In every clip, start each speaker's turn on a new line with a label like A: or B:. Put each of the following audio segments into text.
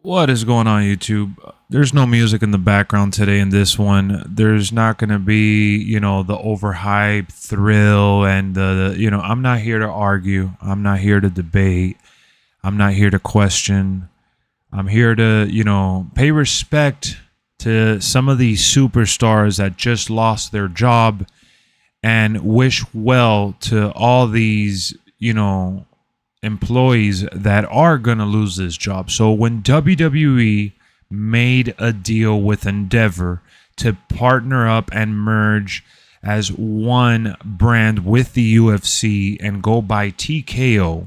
A: What is going on, YouTube? There's no music in the background today in this one. There's not going to be, the overhyped thrill and I'm not here to argue. I'm not here to debate. I'm not here to question. I'm here to, pay respect to some of these superstars that just lost their job and wish well to all these, employees that are going to lose this job. So when WWE made a deal with Endeavor to partner up and merge as one brand with the UFC and go by TKO,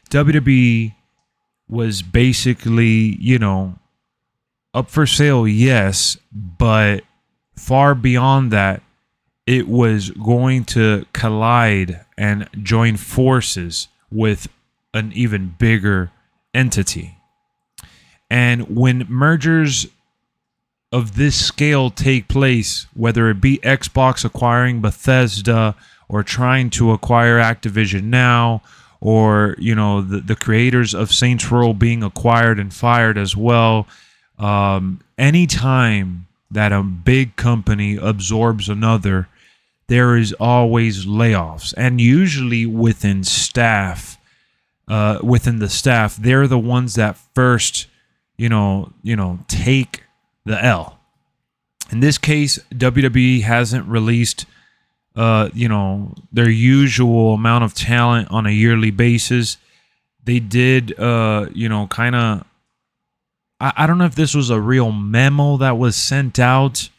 A: WWE was basically, up for sale, yes, but far beyond that, it was going to collide and join forces with an even bigger entity. And when mergers of this scale take place, whether it be Xbox acquiring Bethesda or trying to acquire Activision now, or the creators of Saints Row being acquired and fired as well, anytime that a big company absorbs another, there is always layoffs, and usually within the staff, they're the ones that first, take the L. In this case, WWE hasn't released, their usual amount of talent on a yearly basis. They did, kind of. I don't know if this was a real memo that was sent out,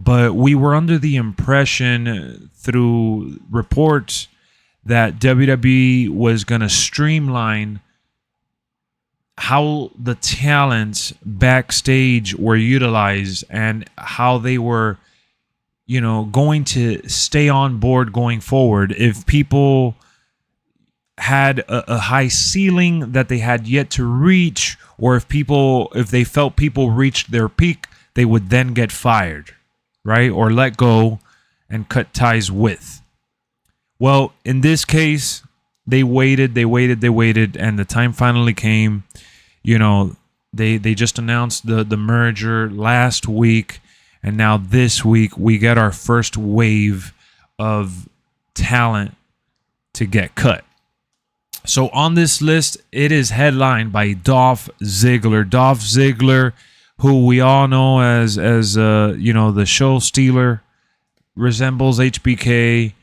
A: but we were under the impression through reports that WWE was going to streamline how the talents backstage were utilized and how they were, going to stay on board going forward. If people had a high ceiling that they had yet to reach, or if they felt people reached their peak, they would then get fired, right? Or let go and cut ties with. Well, in this case, they waited, and the time finally came. They just announced the merger last week, and now this week we get our first wave of talent to get cut. So on this list, it is headlined by Dolph Ziggler. Dolph Ziggler, who we all know as the show stealer, resembles HBK.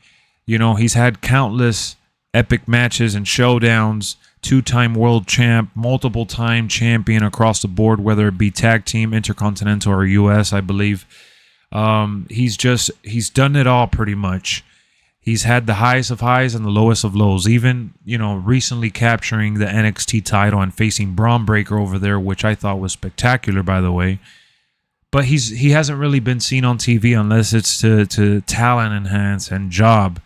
A: He's had countless epic matches and showdowns, two-time world champ, multiple-time champion across the board, whether it be tag team, intercontinental, or US, I believe. He's done it all pretty much. He's had the highest of highs and the lowest of lows, even, recently capturing the NXT title and facing Braun Breaker over there, which I thought was spectacular, by the way. But he hasn't really been seen on TV unless it's to talent enhance and job.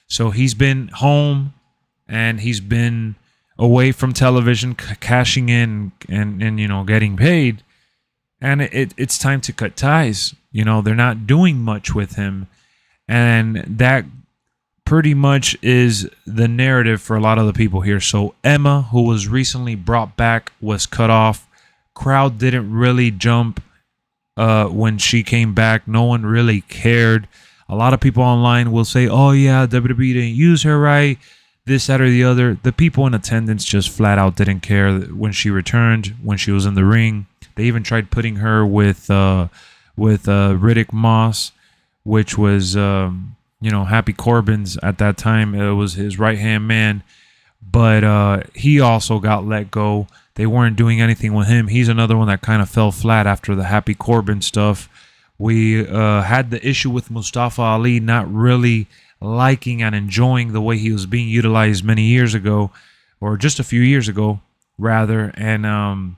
A: So he's been home and he's been away from television, cashing in and getting paid. And it's time to cut ties. They're not doing much with him. And that pretty much is the narrative for a lot of the people here. So Emma, who was recently brought back, was cut off. Crowd didn't really jump when she came back. No one really cared. A lot of people online will say, oh yeah, WWE didn't use her right, this, that, or the other. The people in attendance just flat out didn't care when she returned, when she was in the ring. They even tried putting her with Riddick Moss, which was Happy Corbin's at that time. It was his right-hand man, but he also got let go. They weren't doing anything with him. He's another one that kind of fell flat after the Happy Corbin stuff. We had the issue with Mustafa Ali not really liking and enjoying the way he was being utilized many years ago, or just a few years ago, rather. And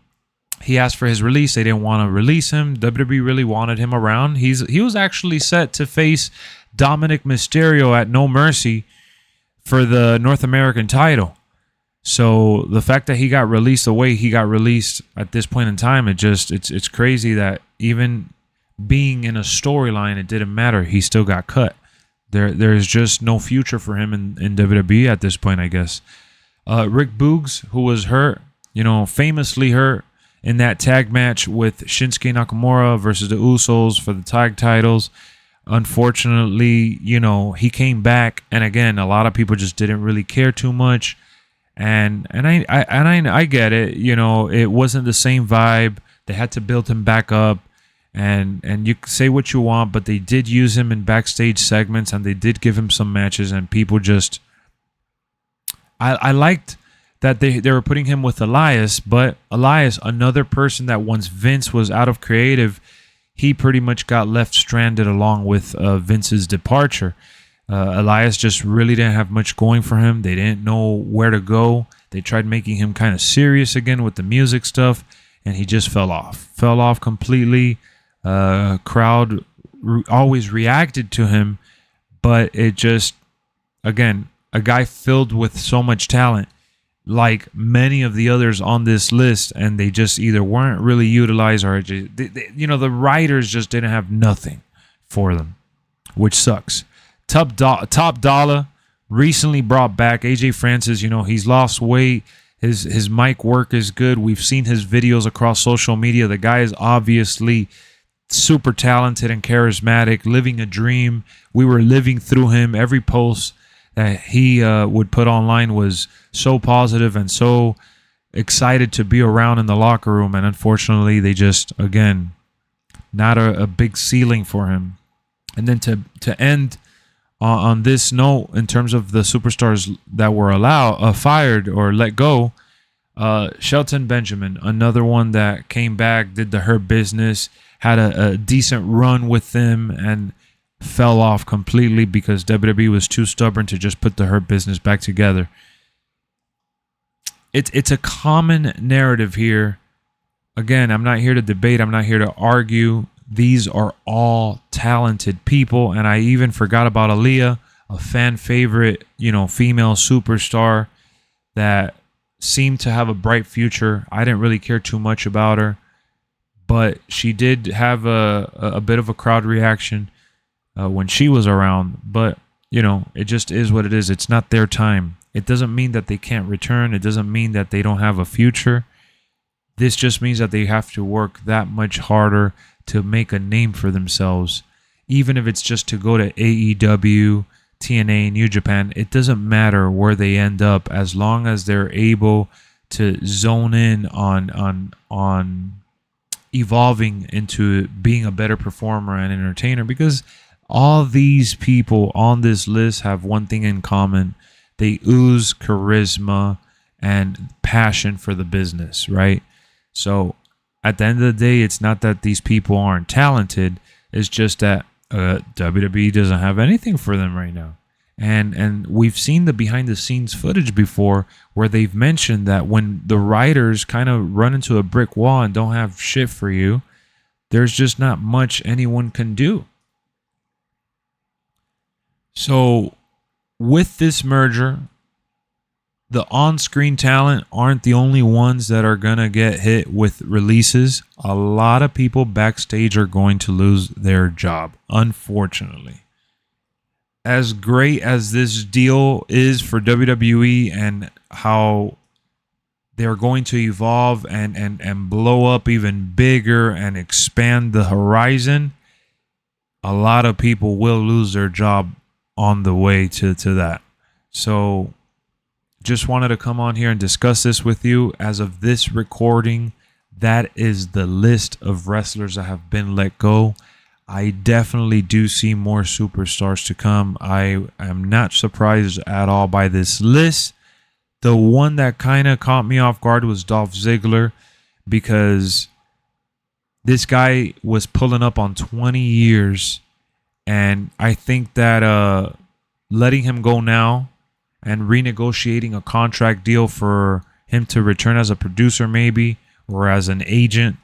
A: he asked for his release. They didn't want to release him. WWE really wanted him around. He was actually set to face Dominic Mysterio at No Mercy for the North American title. So the fact that he got released the way he got released at this point in time, it's crazy that even being in a storyline, it didn't matter. He still got cut. There's just no future for him in WWE at this point, I guess. Rick Boogs, who was hurt, famously hurt in that tag match with Shinsuke Nakamura versus the Usos for the tag titles. Unfortunately, you know, he came back, and again, a lot of people just didn't really care too much. And I get it. You know, it wasn't the same vibe. They had to build him back up. And you say what you want, but they did use him in backstage segments, and they did give him some matches, and people just... I liked that they were putting him with Elias, but Elias, another person that once Vince was out of creative, he pretty much got left stranded along with Vince's departure. Elias just really didn't have much going for him. They didn't know where to go. They tried making him kind of serious again with the music stuff, and he just fell off completely. Crowd always reacted to him, but it just, again, a guy filled with so much talent, like many of the others on this list, and they just either weren't really utilized, or the writers just didn't have nothing for them, which sucks. Top Dollar recently brought back AJ Francis. You know, he's lost weight. His mic work is good. We've seen his videos across social media. The guy is obviously super talented and charismatic, living a dream. We were living through him. Every post that he would put online was so positive and so excited to be around in the locker room. And unfortunately, they just, again, not a big ceiling for him. And then to end on this note, in terms of the superstars that were fired or let go, Shelton Benjamin, another one that came back, did the Hurt Business, had a decent run with them, and fell off completely because WWE was too stubborn to just put the Hurt Business back together. It's a common narrative here. Again, I'm not here to debate. I'm not here to argue. These are all talented people, and I even forgot about Elias, a fan favorite, female superstar that seemed to have a bright future. I didn't really care too much about her, but she did have a bit of a crowd reaction when she was around. But, it just is what it is. It's not their time. It doesn't mean that they can't return. It doesn't mean that they don't have a future. This just means that they have to work that much harder to make a name for themselves. Even if it's just to go to AEW, TNA, New Japan, it doesn't matter where they end up as long as they're able to zone in on evolving into being a better performer and entertainer, because all these people on this list have one thing in common. They ooze charisma and passion for the business, right? So at the end of the day, it's not that these people aren't talented. It's just that WWE doesn't have anything for them right now. And we've seen the behind the scenes footage before where they've mentioned that when the writers kind of run into a brick wall and don't have shit for you, there's just not much anyone can do. So with this merger, the on-screen talent aren't the only ones that are going to get hit with releases. A lot of people backstage are going to lose their job, unfortunately. As great as this deal is for WWE and how they're going to evolve and blow up even bigger and expand the horizon, a lot of people will lose their job on the way to that. So just wanted to come on here and discuss this with you. As of this recording, that is the list of wrestlers that have been let go. I definitely do see more superstars to come. I am not surprised at all by this list. The one that kind of caught me off guard was Dolph Ziggler, because this guy was pulling up on 20 years. And I think that letting him go now and renegotiating a contract deal for him to return as a producer maybe, or as an agent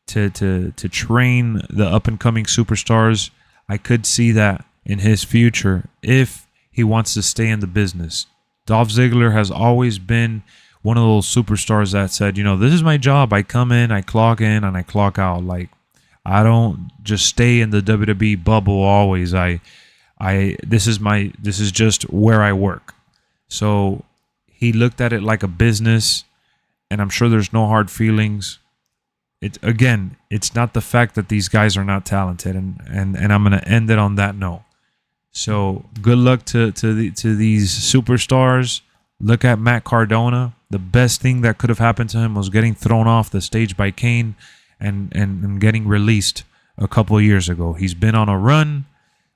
A: to train the up-and-coming superstars, I could see that in his future if he wants to stay in the business. Dolph Ziggler has always been one of those superstars that said, this is my job. I come in, I clock in, and I clock out. Like, I don't just stay in the WWE bubble always. This is just where I work. So he looked at it like a business, and I'm sure there's no hard feelings. It's not the fact that these guys are not talented, and I'm gonna end it on that note. So good luck to these superstars. Look at Matt Cardona. The best thing that could have happened to him was getting thrown off the stage by Kane and getting released a couple of years ago. He's been on a run.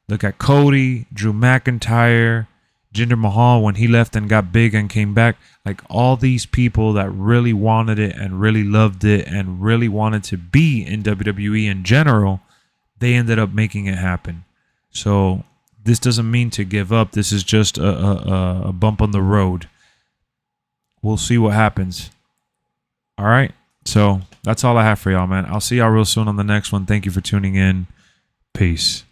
A: Look at Cody, Drew McIntyre, Jinder Mahal when he left and got big and came back. Like all these people that really wanted it and really loved it and really wanted to be in WWE in general, they ended up making it happen. So this doesn't mean to give up. This is just a bump on the road. We'll see what happens. All right. So that's all I have for y'all, man. I'll see y'all real soon on the next one. Thank you for tuning in. Peace.